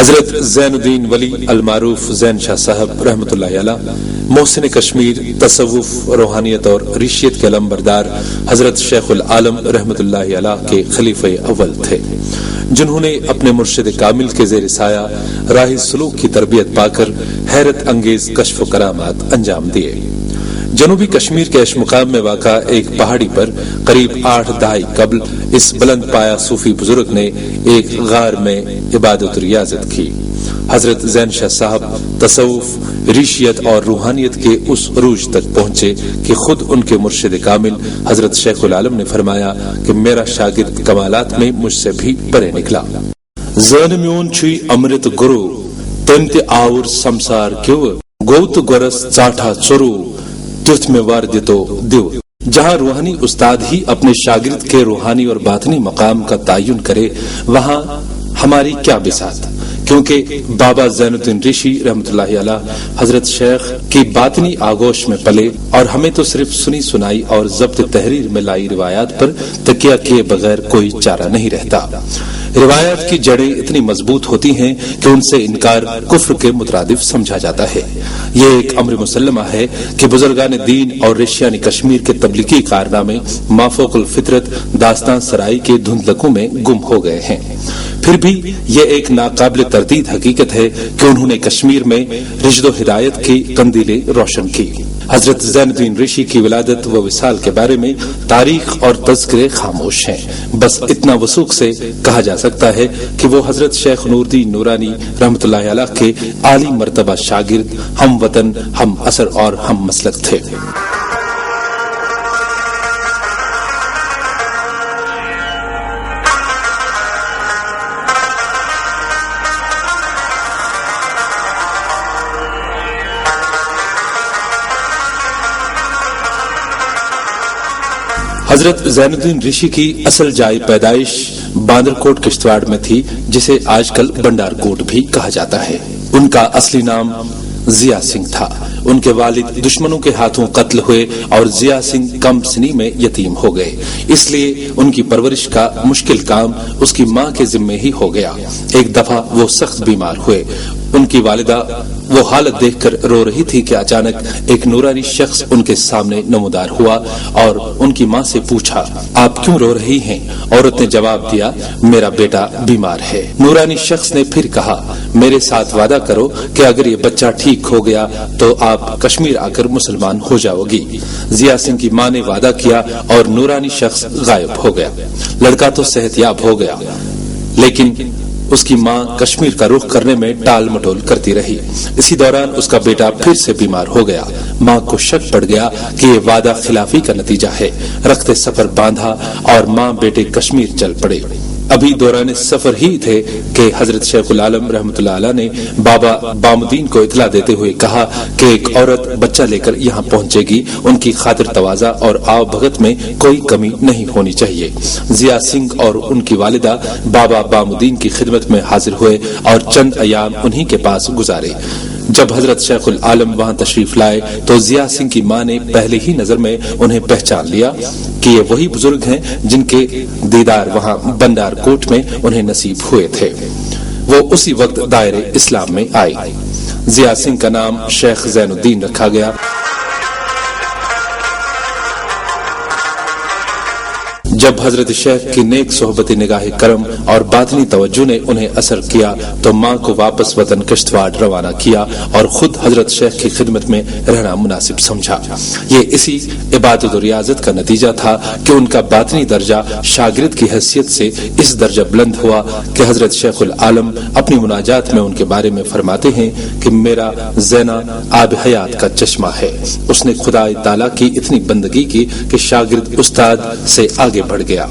حضرت زین الدین ولی المعروف زین شاہ صاحب رحمۃ اللہ علیہ محسن کشمیر تصوف، روحانیت اور ریشیت کے علمبردار حضرت شیخ العالم رحمۃ اللہ علیہ کے خلیفہ اول تھے، جنہوں نے اپنے مرشد کامل کے زیر سایہ راہ سلوک کی تربیت پا کر حیرت انگیز کشف و کرامات انجام دیے۔ جنوبی کشمیر کے اشمقام میں واقع ایک پہاڑی پر قریب 8 دہائی قبل اس بلند پایا صوفی بزرگ نے ایک غار میں عبادت و ریاضت کی۔ حضرت زین شاہ صاحب تصوف، ریشیت اور روحانیت کے اس عروج تک پہنچے کہ خود ان کے مرشد کامل حضرت شیخ العالم نے فرمایا کہ میرا شاگرد کمالات میں مجھ سے بھی پرے نکلا۔ زین میون چھوئی امرت گرو تم تے آور سمسار کیو گوت گورس چاٹھا چرو تیرتھ میں وار دیتو دیو۔ جہاں روحانی استاد ہی اپنے شاگرد کے روحانی اور باطنی مقام کا تعین کرے، وہاں ہماری کیا بساط، کیونکہ بابا زین الدین رشی رحمۃ اللہ علیہ حضرت شیخ کی باطنی آگوش میں پلے، اور ہمیں تو صرف سنی سنائی اور ضبط تحریر میں لائی روایات پر تکیہ کیے بغیر کوئی چارہ نہیں رہتا۔ روایات کی جڑیں اتنی مضبوط ہوتی ہیں کہ ان سے انکار کفر کے مترادف سمجھا جاتا ہے۔ یہ ایک امر مسلمہ ہے کہ بزرگان دین اور ریشیان کشمیر کے تبلیغی کارنامے مافوق الفطرت داستان سرائی کے دھندلکوں میں گم ہو گئے ہیں۔ پھر بھی یہ ایک ناقابل تردید حقیقت ہے کہ انہوں نے کشمیر میں رشد و ہدایت کی قندیلیں روشن کی۔ حضرت زین الدین رشی کی ولادت و وصال کے بارے میں تاریخ اور تذکرے خاموش ہیں، بس اتنا وثوق سے کہا جا سکتا ہے کہ وہ حضرت شیخ نوردین نورانی رحمۃ اللہ علیہ کے عالی مرتبہ شاگرد، ہم وطن، ہم اثر اور ہم مسلک تھے۔ حضرت زین الدین رشی کی اصل جائے پیدائش باندر کوٹ کشتواڑ میں تھی، جسے آج کل بنڈار کوٹ بھی کہا جاتا ہے۔ ان کا اصلی نام ضیاء سنگھ تھا۔ ان کے والد دشمنوں کے ہاتھوں قتل ہوئے اور ضیاء سنگھ کم سنی میں یتیم ہو گئے، اس لیے ان کی پرورش کا مشکل کام اس کی ماں کے ذمے ہی ہو گیا۔ ایک دفعہ وہ سخت بیمار ہوئے، ان کی والدہ وہ حالت دیکھ کر رو رہی تھی کہ اچانک ایک نورانی شخص ان کے سامنے نمودار ہوا اور ان کی ماں سے پوچھا، آپ کیوں رو رہی ہیں؟ عورت نے جواب دیا، میرا بیٹا بیمار ہے۔ نورانی شخص نے پھر کہا، میرے ساتھ وعدہ کرو کہ اگر یہ بچہ ٹھیک ہو گیا تو آپ کشمیر آ کر مسلمان ہو جاؤ گی۔ ضیاء سنگھ کی ماں نے وعدہ کیا اور نورانی شخص غائب ہو گیا۔ لڑکا تو صحت یاب ہو گیا، لیکن اس کی ماں کشمیر کا رخ کرنے میں ٹال مٹول کرتی رہی۔ اسی دوران اس کا بیٹا پھر سے بیمار ہو گیا۔ ماں کو شک پڑ گیا کہ یہ وعدہ خلافی کا نتیجہ ہے۔ رخت سفر باندھا اور ماں بیٹے کشمیر چل پڑے۔ ابھی دوران سفر ہی تھے کہ حضرت شیخ العالم رحمۃ اللہ علیہ نے بابا بامدین کو اطلاع دیتے ہوئے کہا کہ ایک عورت بچہ لے کر یہاں پہنچے گی، ان کی خاطر تواضع اور آو بھگت میں کوئی کمی نہیں ہونی چاہیے۔ ضیاء سنگھ اور ان کی والدہ بابا بامدین کی خدمت میں حاضر ہوئے اور چند ایام انہی کے پاس گزارے۔ جب حضرت شیخ العالم وہاں تشریف لائے تو ضیاء سنگھ کی ماں نے پہلے ہی نظر میں انہیں پہچان لیا کہ یہ وہی بزرگ ہیں جن کے دیدار وہاں بنڈار کوٹ میں انہیں نصیب ہوئے تھے۔ وہ اسی وقت دائرے اسلام میں آئے۔ ضیاء سنگھ کا نام شیخ زین الدین رکھا گیا۔ جب حضرت شیخ کی نیک صحبت نگاہ کرم اور باطنی توجہ نے انہیں اثر کیا تو ماں کو واپس وطن کشتواڑ روانہ کیا اور خود حضرت شیخ کی خدمت میں رہنا مناسب سمجھا۔ یہ اسی عبادت و ریاضت کا نتیجہ تھا کہ ان کا باطنی درجہ شاگرد کی حیثیت سے اس درجہ بلند ہوا کہ حضرت شیخ العالم اپنی مناجات میں ان کے بارے میں فرماتے ہیں کہ میرا زینا آب حیات کا چشمہ ہے۔ اس نے خدا تعالیٰ کی اتنی بندگی کی کہ شاگرد استاد سے آگے بڑھ گیا۔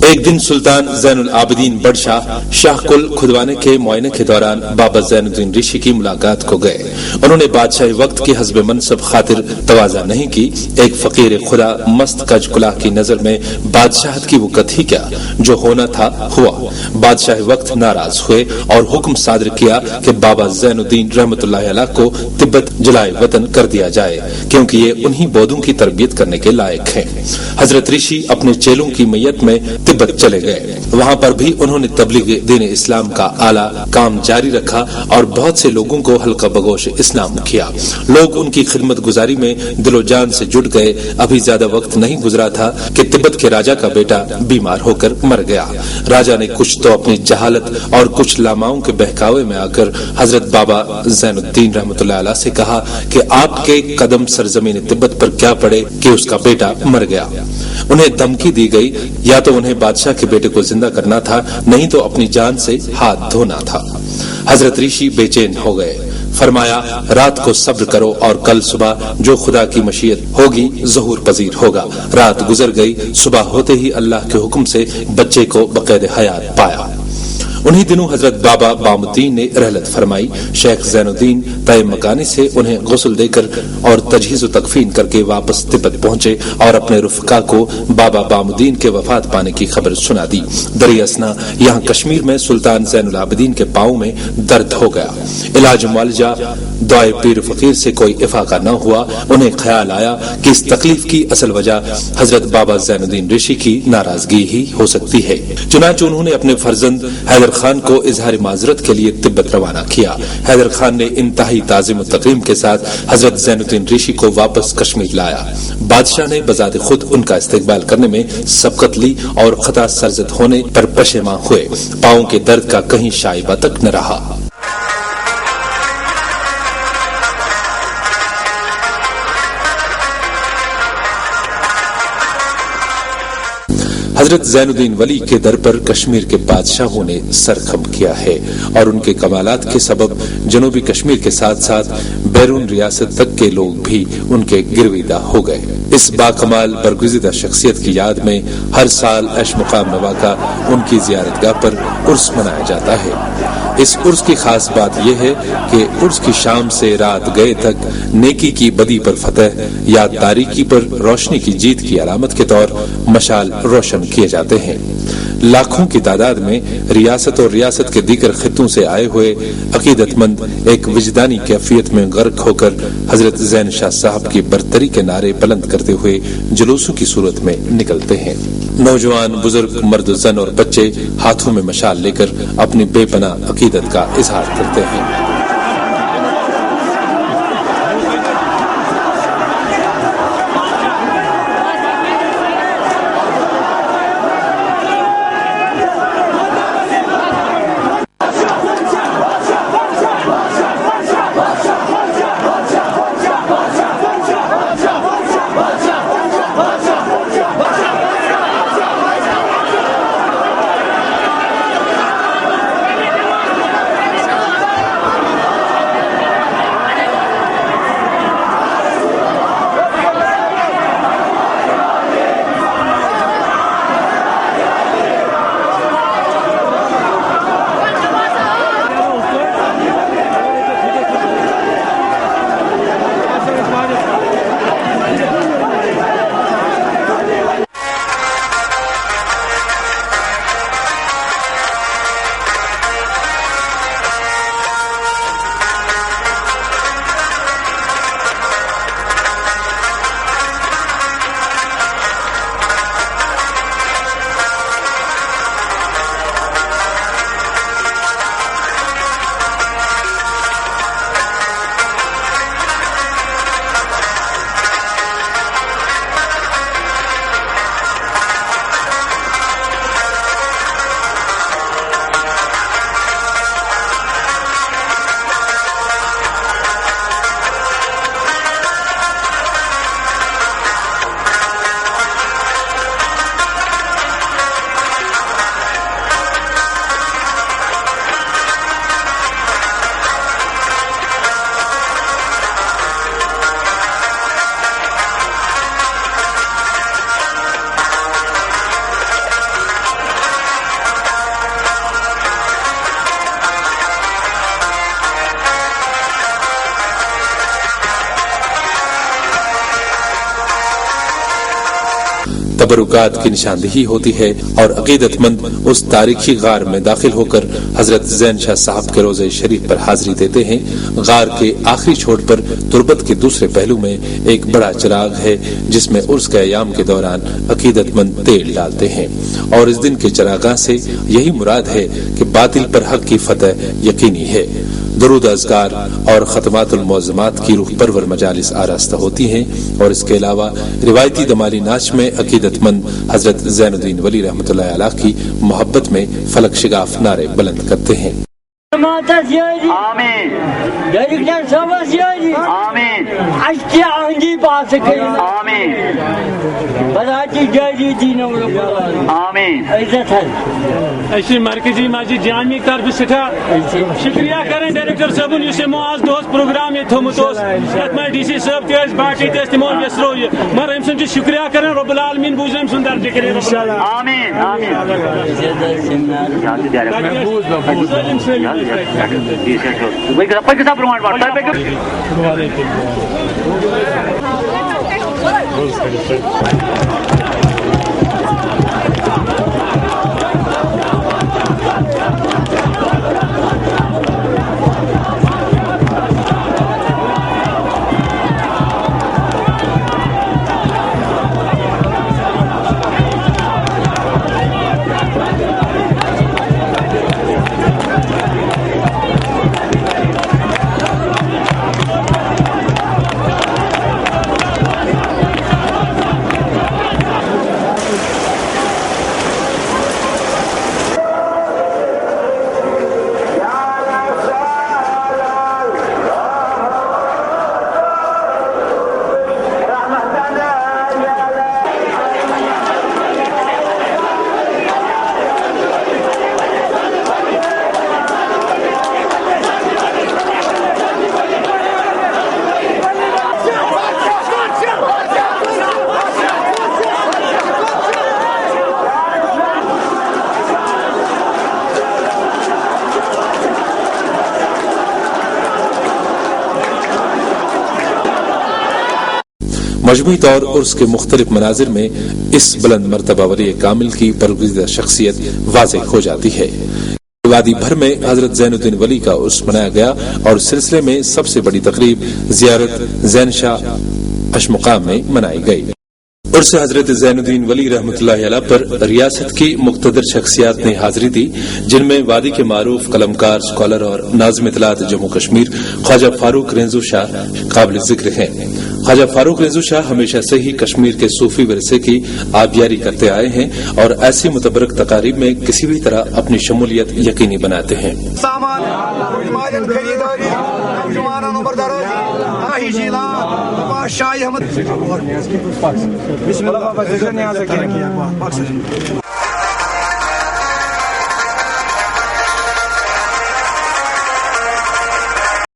ایک دن سلطان زین العابدین بڑشاہ شاہ کل کھدوانے کے معائنے کے دوران بابا زین الدین رشی کی ملاقات کو گئے۔ انہوں نے بادشاہی وقت کی حسب منصب خاطر تواضع نہیں کی۔ ایک فقیر خدا مست کج کلاہ کی نظر میں بادشاہت کی وقت ہی کیا، جو ہونا تھا ہوا۔ بادشاہ وقت ناراض ہوئے اور حکم صادر کیا کہ بابا زین الدین رحمت اللہ علیہ کو تبت جلائے وطن کر دیا جائے، کیونکہ یہ انہی بودوں کی تربیت کرنے کے لائق ہیں۔ حضرت رشی اپنے چیلوں کی میت میں تبت چلے گئے۔ وہاں پر بھی انہوں نے تبلیغ دین اسلام کا اعلیٰ کام جاری رکھا اور بہت سے لوگوں کو حلقہ بگوش اسلام کیا۔ لوگ ان کی خدمت گزاری میں دل و جان سے جٹ گئے۔ ابھی زیادہ وقت نہیں گزرا تھا کہ تبت کے راجا کا بیٹا بیمار ہو کر مر گیا۔ راجا نے کچھ تو اپنی جہالت اور کچھ لاماؤں کے بہکاوے میں آ کر حضرت بابا زین الدین رحمت اللہ علیہ سے کہا کہ آپ کے قدم سرزمین تبت پر کیا پڑے کہ اس کا بیٹا مر گیا۔ انہیں دھمکی دی گئی، یا تو انہیں بادشاہ کے بیٹے کو زندہ کرنا تھا، نہیں تو اپنی جان سے ہاتھ دھونا تھا۔ حضرت رشی بے چین ہو گئے۔ فرمایا رات کو صبر کرو اور کل صبح جو خدا کی مشیت ہوگی ظہور پذیر ہوگا۔ رات گزر گئی، صبح ہوتے ہی اللہ کے حکم سے بچے کو بقید حیات پایا۔ انہی دنوں حضرت بابا بام الدین نے رحلت فرمائی۔ شیخ زین الدین طے مکانی سے انہیں غسل دے کر اور تجہیز و تکفین کر کے واپس تبت پہنچے اور اپنے رفقا کو بابا بام الدین کے وفات پانے کی خبر سنا دی۔ دریا اسنا یہاں کشمیر میں سلطان زین العابدین کے پاؤں میں درد ہو گیا۔ علاج معالجہ دعائے پیر فقیر سے کوئی افاقہ نہ ہوا۔ انہیں خیال آیا کہ اس تکلیف کی اصل وجہ حضرت بابا زین الدین رشی کی ناراضگی ہی ہو سکتی ہے۔ چنانچہ انہوں نے اپنے فرزند حیدر خان کو اظہار معذرت کے لیے تبت روانہ کیا۔ حیدر خان نے انتہائی تعظیم و تکریم کے ساتھ حضرت زین الدین رشی کو واپس کشمیر لایا۔ بادشاہ نے بذات خود ان کا استقبال کرنے میں سبقت لی اور خطا سرزد ہونے پر پشیماں ہوئے۔ پاؤں کے درد کا کہیں شائبہ تک نہ رہا۔ حضرت زین الدین ولی کے در پر کشمیر کے بادشاہوں نے سر خم کیا ہے اور ان کے کمالات کے سبب جنوبی کشمیر کے ساتھ ساتھ بیرون ریاست تک کے لوگ بھی ان کے گرویدہ ہو گئے۔ اس باکمال برگزیدہ شخصیت کی یاد میں ہر سال عیش مقام میں واقع ان کی زیارت گاہ پر عرس منایا جاتا ہے۔ اس عرس کی خاص بات یہ ہے کہ عرس کی شام سے رات گئے تک نیکی کی بدی پر فتح یا تاریکی پر روشنی کی جیت کی علامت کے طور مشال روشن کیے جاتے ہیں۔ لاکھوں کی تعداد میں ریاست اور ریاست کے دیگر خطوں سے آئے ہوئے عقیدت مند ایک وجدانی کیفیت میں غرق ہو کر حضرت زین شاہ صاحب کی برتری کے نعرے بلند کرتے ہوئے جلوسوں کی صورت میں نکلتے ہیں۔ نوجوان، بزرگ، مرد، زن اور بچے ہاتھوں میں مشال لے کر اپنی بے پناہ عقیدت کا اظہار کرتے ہیں۔ تبرکات کی نشاندہی ہوتی ہے اور عقیدت مند اس تاریخی غار میں داخل ہو کر حضرت زین شاہ صاحب کے روضہ شریف پر حاضری دیتے ہیں۔ غار کے آخری چھوٹ پر تربت کے دوسرے پہلو میں ایک بڑا چراغ ہے جس میں عرس کے ایام کے دوران عقیدت مند تیل ڈالتے ہیں، اور اس دن کے چراغاں سے یہی مراد ہے کہ باطل پر حق کی فتح یقینی ہے۔ درود اذکار اور ختمات المعظمات کی روح پرور مجالس آراستہ ہوتی ہیں، اور اس کے علاوہ روایتی دمالی ناچ میں عقیدت مند حضرت زین الدین ولی رحمۃ اللہ علیہ کی محبت میں فلک شگاف نعرے بلند کرتے ہیں۔ آمین آمین آمین ایسی مرکزی مسجد جامع طرف سٹھا شکریہ کریں ڈائریکٹر صاحب اس معاذ دوس پروگرام یہ تھومت یت میں ڈی سی صاحب تیز باقی تیز تمو یسرو یہ مگر ام سن شکریہ کریں رب العالمین بوز ام سن درجہ کرے آمین آمین مجموعی طور عرس کے مختلف مناظر میں اس بلند مرتبہ ولی کامل کی برگزیدہ شخصیت واضح ہو جاتی ہے۔ وادی بھر میں حضرت زین الدین ولی کا عرس منایا گیا، اور اس سلسلے میں سب سے بڑی تقریب زیارت زین شاہ اشمقام میں منائی گئی۔ عرس حضرت زین الدین ولی رحمۃ اللہ علیہ پر ریاست کی مقتدر شخصیات نے حاضری دی، جن میں وادی کے معروف قلمکار، اسکالر اور ناظم اطلاعات جموں کشمیر خواجہ فاروق رینزو شاہ قابل ذکر ہیں۔ خواجہ فاروق رینزو شاہ ہمیشہ سے ہی کشمیر کے صوفی ورثے کی آبیاری کرتے آئے ہیں، اور ایسی متبرک تقاریب میں کسی بھی طرح اپنی شمولیت یقینی بناتے ہیں۔ بسم اللہ